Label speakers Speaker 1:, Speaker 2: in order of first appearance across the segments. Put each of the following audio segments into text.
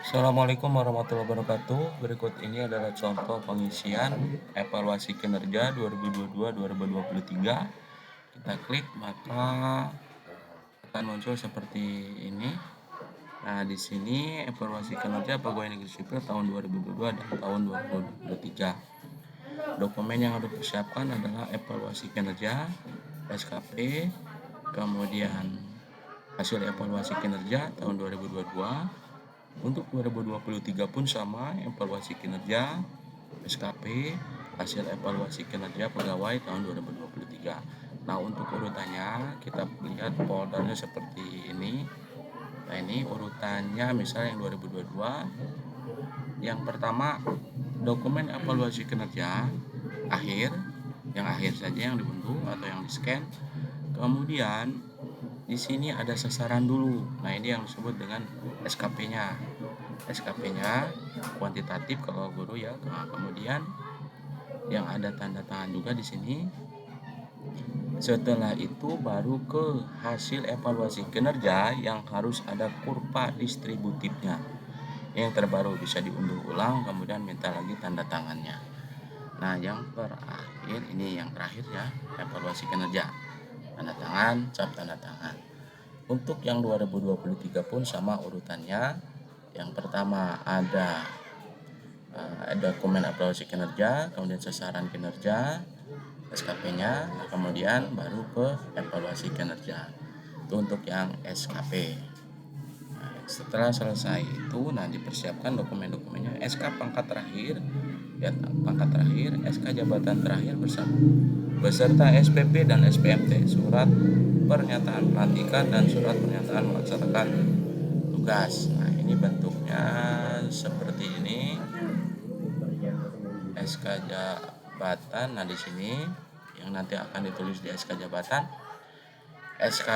Speaker 1: Assalamualaikum warahmatullahi wabarakatuh. Berikut ini adalah contoh pengisian evaluasi kinerja 2022-2023. Kita klik maka akan muncul seperti ini. Nah, di sini evaluasi kinerja pegawai negeri sipil tahun 2022 dan tahun 2023. Dokumen yang harus dipersiapkan adalah evaluasi kinerja, SKP, kemudian hasil evaluasi kinerja tahun 2022. Untuk 2023 pun sama, evaluasi kinerja, SKP, hasil evaluasi kinerja pegawai tahun 2023. Nah, untuk urutannya kita lihat foldernya seperti ini. Nah, ini urutannya misalnya yang 2022. Yang pertama, dokumen evaluasi kinerja akhir, yang akhir saja yang diunduh atau yang di-scan. Kemudian di sini ada sasaran dulu. Nah, ini yang disebut dengan SKP-nya. SKP-nya kuantitatif kalau guru ya. Nah, kemudian yang ada tanda tangan juga di sini. Setelah itu baru ke hasil evaluasi kinerja yang harus ada kurva distributifnya. Yang terbaru bisa diunduh ulang, kemudian minta lagi tanda tangannya. Nah, yang terakhir ini yang terakhir ya, evaluasi kinerja. Tanda tangan, cap tanda tangan. Untuk yang 2023 pun sama urutannya. Yang pertama ada dokumen evaluasi kinerja, kemudian sasaran kinerja, SKP-nya, kemudian baru ke evaluasi kinerja. Itu untuk yang SKP. Nah, setelah selesai itu, dipersiapkan dokumen-dokumennya. SK pangkat terakhir, ya pangkat terakhir, SK jabatan terakhir beserta SPP dan SPMT, surat pernyataan pelantikan dan surat pernyataan melaksanakan tugas. Nah, ini bentuknya seperti ini. SK jabatan. Nah, di sini yang nanti akan ditulis di SK jabatan. SK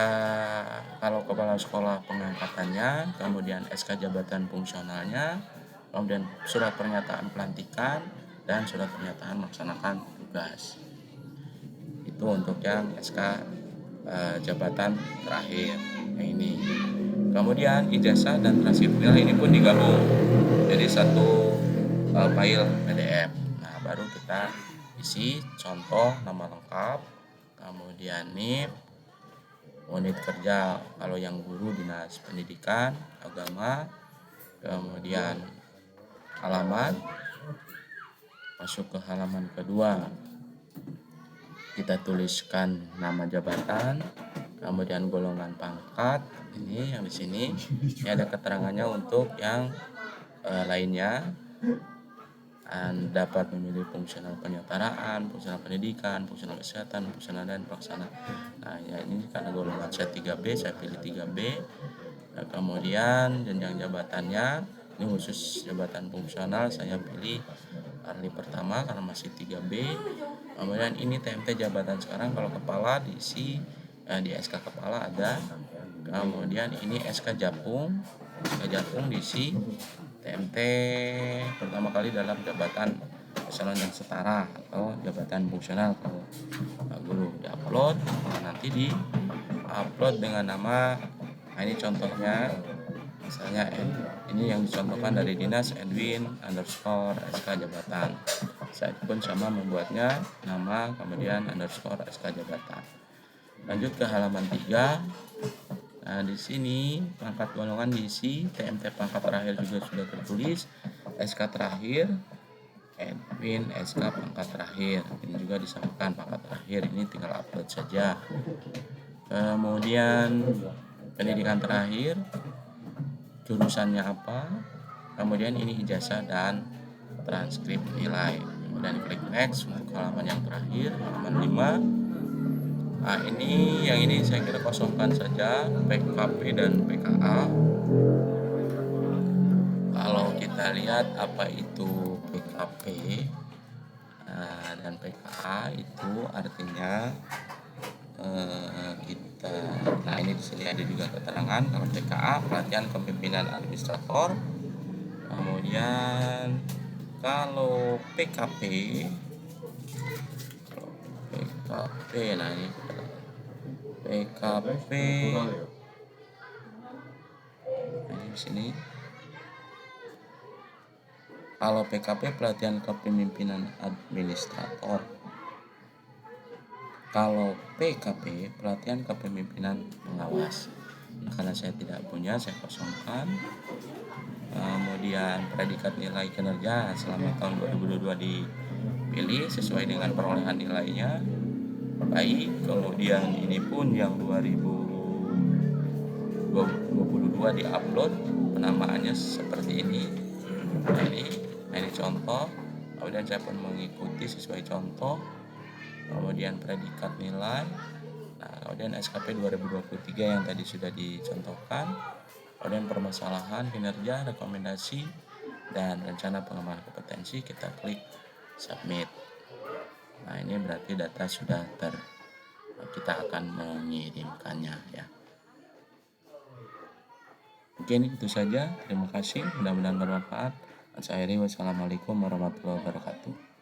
Speaker 1: kalau kepala sekolah pengangkatannya, kemudian SK jabatan fungsionalnya, kemudian surat pernyataan pelantikan dan surat pernyataan melaksanakan tugas. Itu untuk yang SK jabatan terakhir. Nah, ini. Kemudian ijazah dan transkripnya ini pun digabung jadi satu file PDF. Nah, baru kita isi contoh nama lengkap, kemudian NIP, unit kerja kalau yang guru dinas pendidikan, agama, kemudian alamat, masuk ke halaman kedua. Kita tuliskan nama jabatan, kemudian golongan pangkat. Ini yang di sini. Ini ada keterangannya untuk yang lainnya. Dapat memilih fungsional penyetaraan, fungsional pendidikan, fungsional kesehatan, fungsional dan pelaksana. Nah, ya ini karena golongan saya 3B, saya pilih 3B. Nah, kemudian jenjang jabatannya, ini khusus jabatan fungsional saya pilih ahli pertama karena masih 3B. Kemudian ini TMT jabatan sekarang, kalau kepala diisi di SK kepala ada. Kemudian ini SK Japung diisi TMT pertama kali dalam jabatan eselon yang setara atau jabatan fungsional kalau guru diupload. Nanti diupload dengan nama. Nah, ini contohnya. Misalnya ini yang dicontohkan dari dinas Edwin_SK jabatan. Saya pun sama membuatnya nama kemudian _SK jabatan. Lanjut ke halaman 3. Nah, di sini pangkat golongan diisi, TMT pangkat terakhir juga sudah tertulis, SK terakhir, Edwin SK pangkat terakhir. Ini juga disamakan pangkat terakhir, ini tinggal upload saja. Kemudian pendidikan terakhir, jurusannya apa, kemudian ini ijazah dan transkrip nilai. Kemudian klik next untuk halaman yang terakhir, halaman 5. Nah, yang ini saya kira kosongkan saja, PKP dan PKA. Kalau kita lihat apa itu PKP dan PKA, itu artinya kita. Nah, ini di sini ada juga keterangan. Kalau PKA pelatihan kepemimpinan administrator. Kemudian kalau PKP, nah ini PKP di sini. Kalau PKP pelatihan kepemimpinan administrator. Kalau PKP pelatihan kepemimpinan pengawas. Nah, karena saya tidak punya, saya kosongkan. Kemudian predikat nilai kinerja selama tahun 2022 dipilih sesuai dengan perolehan nilainya baik. Kemudian ini pun yang 2022 diupload, penamaannya seperti ini. Ini contoh. Kemudian saya pun mengikuti sesuai contoh. Kemudian predikat nilai, kemudian SKP 2023 yang tadi sudah dicontohkan, kemudian permasalahan kinerja, rekomendasi, dan rencana pengembangan kompetensi. Kita klik submit. Nah, ini berarti data sudah kita akan mengirimkannya ya. Mungkin itu saja, terima kasih, mudah-mudahan bermanfaat. Saya akhiri, wassalamualaikum warahmatullahi wabarakatuh.